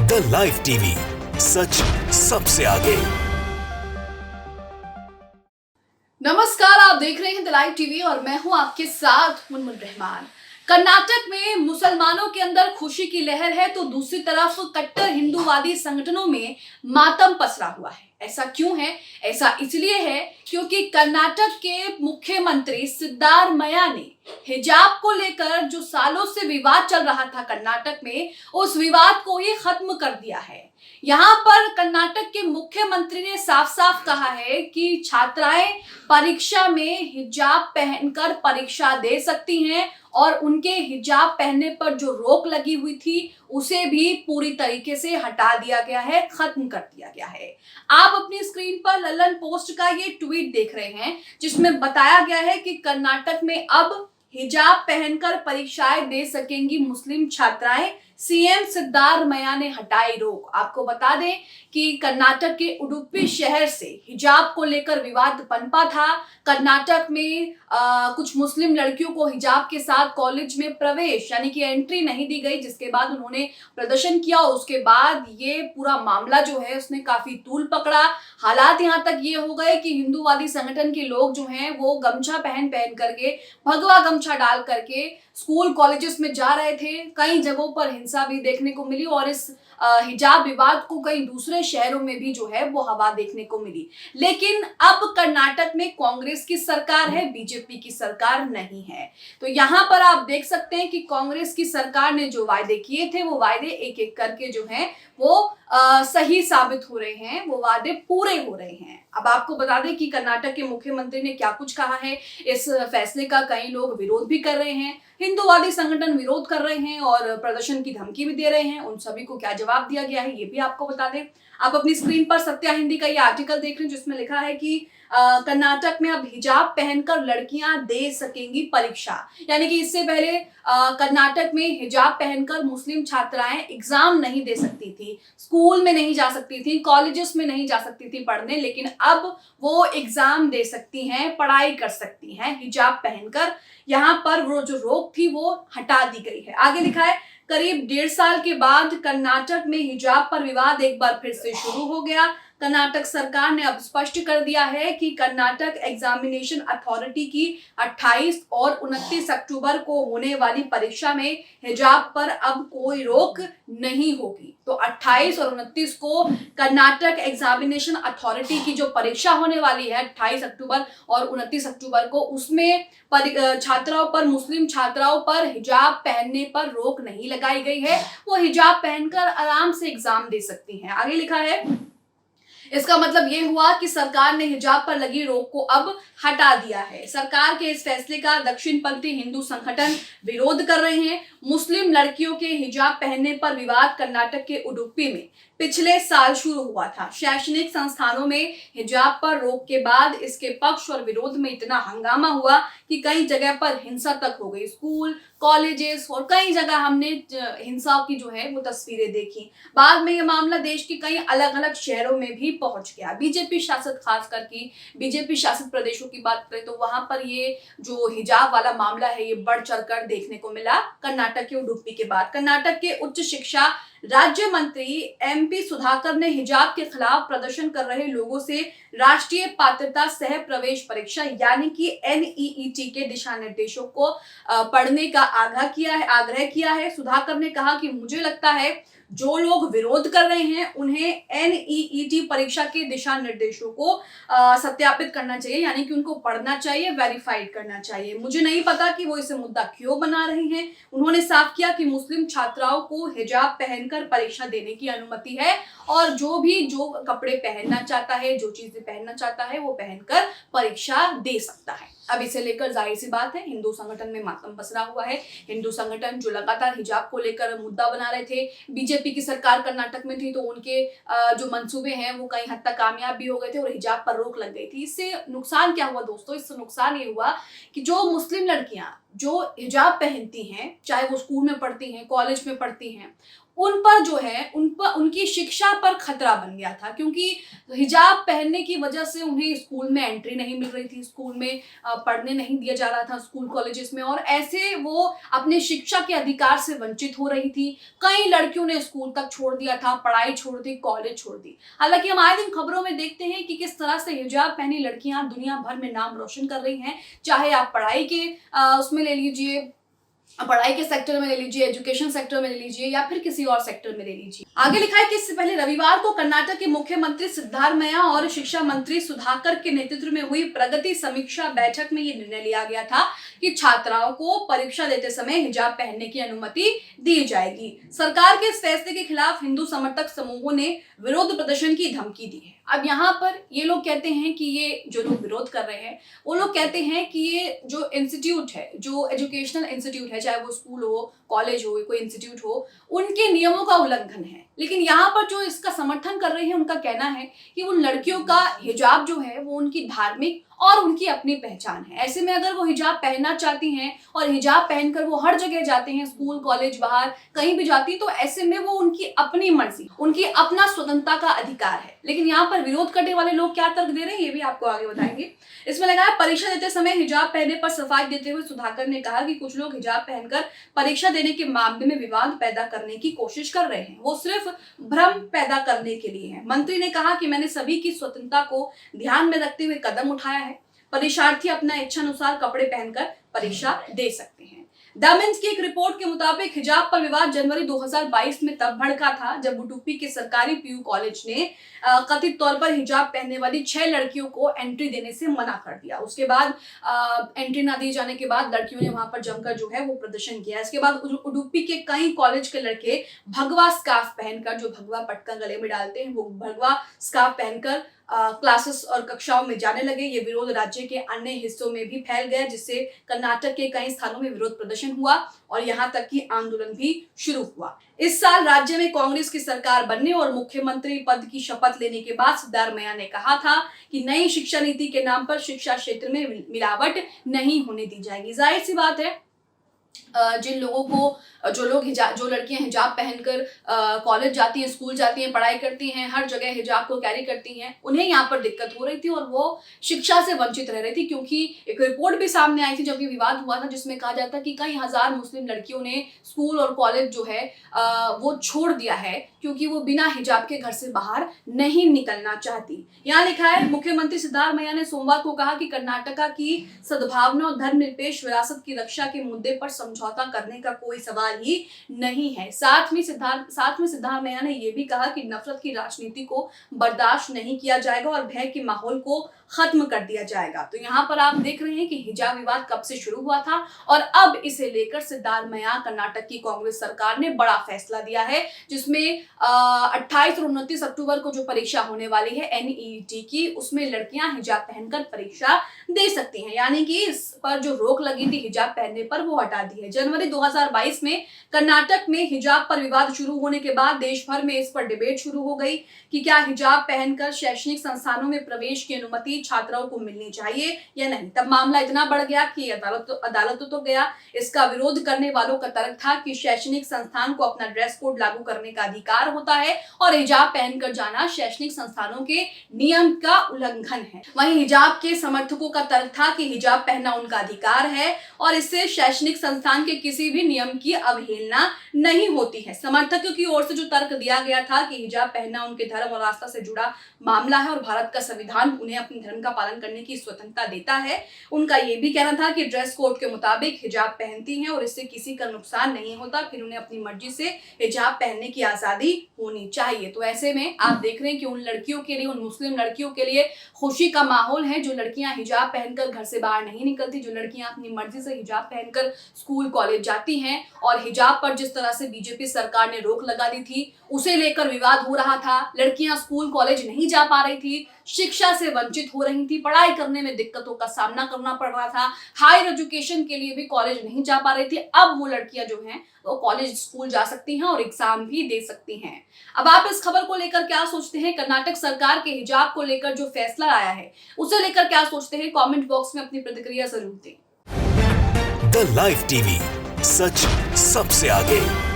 The live TV, सच सबसे आगे। नमस्कार, आप देख रहे हैं द लाइव टीवी और मैं हूं आपके साथ मुनमुन रहमान। कर्नाटक में मुसलमानों के अंदर खुशी की लहर है तो दूसरी तरफ कट्टर हिंदूवादी संगठनों में मातम पसरा हुआ है। ऐसा क्यों है? ऐसा इसलिए है क्योंकि कर्नाटक के मुख्यमंत्री सिद्धारमैया ने हिजाब को लेकर जो सालों से विवाद चल रहा था कर्नाटक में, उस विवाद को ही खत्म कर दिया है। यहाँ पर कर्नाटक के मुख्यमंत्री ने साफ साफ कहा है कि छात्राएं परीक्षा में हिजाब पहनकर परीक्षा दे सकती हैं और उनके हिजाब पहनने पर जो रोक लगी हुई थी उसे भी पूरी तरीके से हटा दिया गया है, खत्म कर दिया गया है। आप अपनी स्क्रीन पर लल्लन पोस्ट का ये ट्वीट देख रहे हैं जिसमें बताया गया है कि कर्नाटक में अब हिजाब पहनकर परीक्षाएं दे सकेंगी मुस्लिम छात्राएं, सीएम सिद्धारमैया ने हटाई रोक। आपको बता दें कि कर्नाटक के उडुपी शहर से हिजाब को लेकर विवाद पनपा था। कर्नाटक में कुछ मुस्लिम लड़कियों को हिजाब के साथ कॉलेज में प्रवेश यानी कि एंट्री नहीं दी गई, जिसके बाद उन्होंने प्रदर्शन किया। उसके बाद ये पूरा मामला जो है उसने काफी तूल पकड़ा। हालात यहाँ तक ये हो गए कि हिंदूवादी संगठन के लोग जो हैं वो गमछा पहन करके, भगवा गमछा डाल करके स्कूल कॉलेजेस में जा रहे थे। कई जगहों पर हिंसा भी देखने को मिली और इस हिजाब विवाद को कई दूसरे शहरों में भी जो है वो हवा देखने को मिली। लेकिन अब कर्नाटक में कांग्रेस की सरकार है, बीजेपी की सरकार नहीं है। तो यहाँ पर आप देख सकते हैं कि कांग्रेस की सरकार ने जो वायदे किए थे वो वायदे एक एक करके जो हैं वो सही साबित हो रहे हैं, वो वादे पूरे हो रहे हैं। अब आपको बता दें कि कर्नाटक के मुख्यमंत्री ने क्या कुछ कहा है। इस फैसले का कई लोग विरोध भी कर रहे हैं, हिंदूवादी संगठन विरोध कर रहे हैं और प्रदर्शन की धमकी भी दे रहे हैं। उन सभी को क्या जवाब दिया गया है ये भी आपको बता दें। आप अपनी स्क्रीन पर सत्या हिंदी का ये आर्टिकल देख रहे हैं जिसमें लिखा है कि कर्नाटक में अब हिजाब पहनकर लड़कियां दे सकेंगी परीक्षा। यानी कि इससे पहले कर्नाटक में हिजाब पहनकर मुस्लिम छात्राएं एग्जाम नहीं दे सकती थी, स्कूल में नहीं जा सकती थी, कॉलेजेस में नहीं जा सकती थी पढ़ने, लेकिन अब वो एग्जाम दे सकती हैं, पढ़ाई कर सकती हैं हिजाब पहनकर। यहाँ पर वो जो रोक थी वो हटा दी गई है। आगे लिखा है, करीब 1.5 साल के बाद कर्नाटक में हिजाब पर विवाद एक बार फिर से शुरू हो गया। कर्नाटक सरकार ने अब स्पष्ट कर दिया है कि कर्नाटक एग्जामिनेशन अथॉरिटी की 28 और 29 अक्टूबर को होने वाली परीक्षा में हिजाब पर अब कोई रोक नहीं होगी। तो 28 और 29 को कर्नाटक एग्जामिनेशन अथॉरिटी की जो परीक्षा होने वाली है 28 अक्टूबर और 29 अक्टूबर को, उसमें छात्राओं पर, मुस्लिम छात्राओं पर हिजाब पहनने पर रोक नहीं लगाई गई है। वो हिजाब पहनकर आराम से एग्जाम दे सकती हैं। आगे लिखा है, इसका मतलब ये हुआ कि सरकार ने हिजाब पर लगी रोक को अब हटा दिया है। सरकार के इस फैसले का दक्षिणपंथी हिंदू संगठन विरोध कर रहे हैं। मुस्लिम लड़कियों के हिजाब पहनने पर विवाद कर्नाटक के उडुपी में पिछले साल शुरू हुआ था। शैक्षणिक संस्थानों में हिजाब पर रोक के बाद इसके पक्ष और विरोध में इतना हंगामा हुआ कि कई जगह पर हिंसा तक हो गई। स्कूल, कॉलेजेस और कई जगह हमने हिंसा की जो है वो तस्वीरें देखी। बाद में ये मामला देश के कई अलग अलग शहरों में भी पहुंच गया। बीजेपी शासित, खासकर की बीजेपी शासित प्रदेशों की बात करें तो वहां पर ये जो हिजाब वाला मामला है ये बढ़ चढ़कर देखने को मिला कर्नाटक के उडुपी के बाद। कर्नाटक के उच्च शिक्षा राज्य मंत्री एमपी सुधाकर ने हिजाब के खिलाफ प्रदर्शन कर रहे लोगों से राष्ट्रीय पात्रता सह प्रवेश परीक्षा यानी कि एनईईटी के दिशा निर्देशों को पढ़ने का आग्रह किया है। सुधाकर ने कहा कि मुझे लगता है जो लोग विरोध कर रहे हैं उन्हें एनईईटी परीक्षा के दिशा निर्देशों को सत्यापित करना चाहिए, यानी कि उनको पढ़ना चाहिए, वेरीफाइड करना चाहिए। मुझे नहीं पता कि वो इसे मुद्दा क्यों बना रहे हैं। उन्होंने साफ किया कि मुस्लिम छात्राओं को हिजाब पहनकर परीक्षा देने की अनुमति है और जो कपड़े पहनना चाहता है, जो चीजें पहनना चाहता है वो पहनकर परीक्षा दे सकता है। अब इसे लेकर जाहिर सी बात है हिंदू संगठन में मातम पसरा हुआ है। हिंदू संगठन जो लगातार हिजाब को लेकर मुद्दा बना रहे थे, बीजेपी की सरकार कर्नाटक में थी तो उनके जो मंसूबे हैं वो कई हद तक कामयाब भी हो गए थे और हिजाब पर रोक लग गई थी। इससे नुकसान क्या हुआ दोस्तों? इससे नुकसान ये हुआ कि जो मुस्लिम लड़कियां जो हिजाब पहनती हैं, चाहे वो स्कूल में पढ़ती हैं, कॉलेज में पढ़ती हैं, उन पर जो है उन पर उनकी शिक्षा पर खतरा बन गया था, क्योंकि हिजाब पहनने की वजह से उन्हें स्कूल में एंट्री नहीं मिल रही थी, स्कूल में पढ़ने नहीं दिया जा रहा था स्कूल कॉलेजेस में, और ऐसे वो अपने शिक्षा के अधिकार से वंचित हो रही थी। कई लड़कियों ने स्कूल तक छोड़ दिया था, पढ़ाई छोड़ दी, कॉलेज छोड़ दी। हालांकि हम आए दिन खबरों में देखते हैं कि किस तरह से हिजाब पहनी लड़कियां दुनिया भर में नाम रोशन कर रही हैं, चाहे आप पढ़ाई के उसमें ले लीजिए, पढ़ाई के सेक्टर में ले लीजिए, एजुकेशन सेक्टर में ले लीजिए, या फिर किसी और सेक्टर में ले लीजिए। आगे लिखा है कि इससे पहले रविवार को कर्नाटक के मुख्यमंत्री सिद्धारमैया और शिक्षा मंत्री सुधाकर के नेतृत्व में हुई प्रगति समीक्षा बैठक में ये निर्णय लिया गया था कि छात्राओं को परीक्षा देते समय हिजाब पहनने की अनुमति दी जाएगी। सरकार के इस फैसले के खिलाफ हिंदू समर्थक समूहों ने विरोध प्रदर्शन की धमकी दी है। अब यहाँ पर ये लोग कहते हैं कि ये जो लोग विरोध कर रहे हैं वो लोग कहते हैं कि ये जो इंस्टीट्यूट है, जो एजुकेशनल इंस्टीट्यूट है, चाहे वो स्कूल हो, कॉलेज हो, कोई इंस्टीट्यूट हो, उनके नियमों का उल्लंघन है। लेकिन यहाँ पर जो इसका समर्थन कर रहे हैं उनका कहना है कि उन लड़कियों का हिजाब जो है वो उनकी धार्मिक और उनकी अपनी पहचान है। ऐसे में अगर वो हिजाब पहनना चाहती हैं और हिजाब पहनकर वो हर जगह जाते हैं, स्कूल, कॉलेज, बाहर कहीं भी जाती, तो ऐसे में वो उनकी अपनी मर्जी, उनकी अपना स्वतंत्रता का अधिकार है। लेकिन यहाँ पर विरोध करने वाले लोग क्या तर्क दे रहे हैं ये भी आपको आगे बताएंगे। इसमें लगा है, परीक्षा देते समय हिजाब पहनने पर सफाई देते हुए सुधाकर ने कहा कि कुछ लोग हिजाब पहनकर परीक्षा देने के मामले में विवाद पैदा करने की कोशिश कर रहे हैं, वो सिर्फ भ्रम पैदा करने के लिए है। मंत्री ने कहा कि मैंने सभी की स्वतंत्रता को ध्यान में रखते हुए कदम उठाया है, परीक्षार्थी अपना इच्छा अनुसार कपड़े पहनकर परीक्षा दे सकते हैं। द मिंट की एक रिपोर्ट के मुताबिक हिजाब पर विवाद जनवरी 2022 में तब भड़का था जब उडुपी के सरकारी पीयू कॉलेज ने कथित तौर पर हिजाब पहनने वाली 6 लड़कियों को एंट्री देने से मना कर दिया। उसके बाद एंट्री ना दिए जाने के बाद लड़कियों ने वहां पर जमकर जो है वो प्रदर्शन किया। इसके बाद उडुपी के कई कॉलेज के लड़के भगवा स्कार्फ पहनकर, जो भगवा पटका गले में डालते हैं, वो भगवा स्कार्फ पहनकर क्लासेस और कक्षाओं में जाने लगे। ये विरोध राज्य के अन्य हिस्सों में भी फैल गया, जिससे कर्नाटक के कई स्थानों में विरोध प्रदर्शन हुआ और यहाँ तक कि आंदोलन भी शुरू हुआ। इस साल राज्य में कांग्रेस की सरकार बनने और मुख्यमंत्री पद की शपथ लेने के बाद सिद्धारमैया ने कहा था कि नई शिक्षा नीति के नाम पर शिक्षा क्षेत्र में मिलावट नहीं होने दी जाएगी। जाहिर सी बात है, जिन लोगों को, जो लड़कियां हिजाब पहनकर कॉलेज जाती हैं, स्कूल जाती हैं, पढ़ाई करती हैं, हर जगह हिजाब को कैरी करती हैं, उन्हें यहाँ पर दिक्कत हो रही थी और वो शिक्षा से वंचित रह रही थी। क्योंकि एक रिपोर्ट भी सामने आई थी जब ये विवाद हुआ था, जिसमें कहा जाता कि कई हजार मुस्लिम लड़कियों ने स्कूल और कॉलेज जो है वो छोड़ दिया है, क्योंकि वो बिना हिजाब के घर से बाहर नहीं निकलना चाहती। यहाँ लिखा है, मुख्यमंत्री सिद्धारमैया ने सोमवार को कहा कि कर्नाटका की सद्भावना और धर्मनिरपेक्ष विरासत की रक्षा के मुद्दे पर समझौता करने का कोई सवाल ही नहीं है। साथ में सिद्धारमैया ने यह भी कहा कि नफरत की राजनीति को बर्दाश्त नहीं किया जाएगा और भय के माहौल को खत्म कर दिया जाएगा। तो यहाँ पर आप देख रहे हैं कि हिजाब विवाद कब से शुरू हुआ था और अब इसे लेकर सिद्धारमैया, कर्नाटक की कांग्रेस सरकार ने बड़ा फैसला दिया है, जिसमें 28 और 29 अक्टूबर को जो परीक्षा होने वाली है NEET की, उसमें लड़कियां हिजाब पहनकर परीक्षा दे सकती हैं। यानी कि इस पर जो रोक लगी थी हिजाब पहनने पर, वो हटा दी है। जनवरी 2022 में कर्नाटक में हिजाब पर विवाद शुरू होने के बाद देश भर में इस पर डिबेट शुरू हो गई कि क्या हिजाब पहनकर शैक्षणिक संस्थानों में प्रवेश की अनुमति छात्राओं को मिलनी चाहिए या नहीं। तब मामला इतना बढ़ गया कि अदालत तो गया। इसका विरोध करने वालों का तर्क था कि शैक्षणिक संस्थान को अपना ड्रेस कोड लागू करने का अधिकार होता है और हिजाब पहनकर जाना शैक्षणिक संस्थानों के नियम का उल्लंघन है। वहीं हिजाब के समर्थकों का तर्क था कि हिजाब पहनना उनका अधिकार है और इससे शैक्षणिक संस्थान के किसी भी नियम की अवहेलना नहीं होती है। समर्थकों की ओर से जो तर्क दिया गया था कि हिजाब पहनना उनके धर्म और आस्था से जुड़ा मामला है और भारत का संविधान उन्हें अपने धर्म का पालन करने की स्वतंत्रता देता है, उनका यह भी कहना था कि ड्रेस कोड के मुताबिक हिजाब पहनती हैं और इससे किसी का नुकसान नहीं होता, फिर उन्हें अपनी मर्जी से हिजाब पहनने की आजादी होनी चाहिए। तो ऐसे में आप देख रहे हैं कि उन लड़कियों के लिए, उन मुस्लिम लड़कियों के लिए खुशी का माहौल है जो लड़कियां हिजाब पहनकर घर से बाहर नहीं निकलती, जो लड़कियां अपनी मर्जी से हिजाब पहनकर स्कूल कॉलेज जाती हैं। और हिजाब पर जिस तरह से बीजेपी सरकार ने रोक लगा दी थी, उसे लेकर विवाद हो रहा था। लड़कियां स्कूल कॉलेज नहीं जा पा रही थी, शिक्षा से वंचित हो रही थी, पढ़ाई करने में दिक्कतों का सामना करना पड़ रहा था, हायर एजुकेशन के लिए भी कॉलेज नहीं जा पा रही थी। अब वो लड़कियां जो हैं वो कॉलेज, स्कूल जा सकती हैं और एग्जाम भी दे सकती हैं। अब आप इस खबर को लेकर क्या सोचते हैं? कर्नाटक सरकार के हिजाब को लेकर जो फैसला आया है उसे लेकर क्या सोचते हैं? कमेंट बॉक्स में अपनी प्रतिक्रिया जरूर दें। द लाइव टीवी, सच सबसे आगे।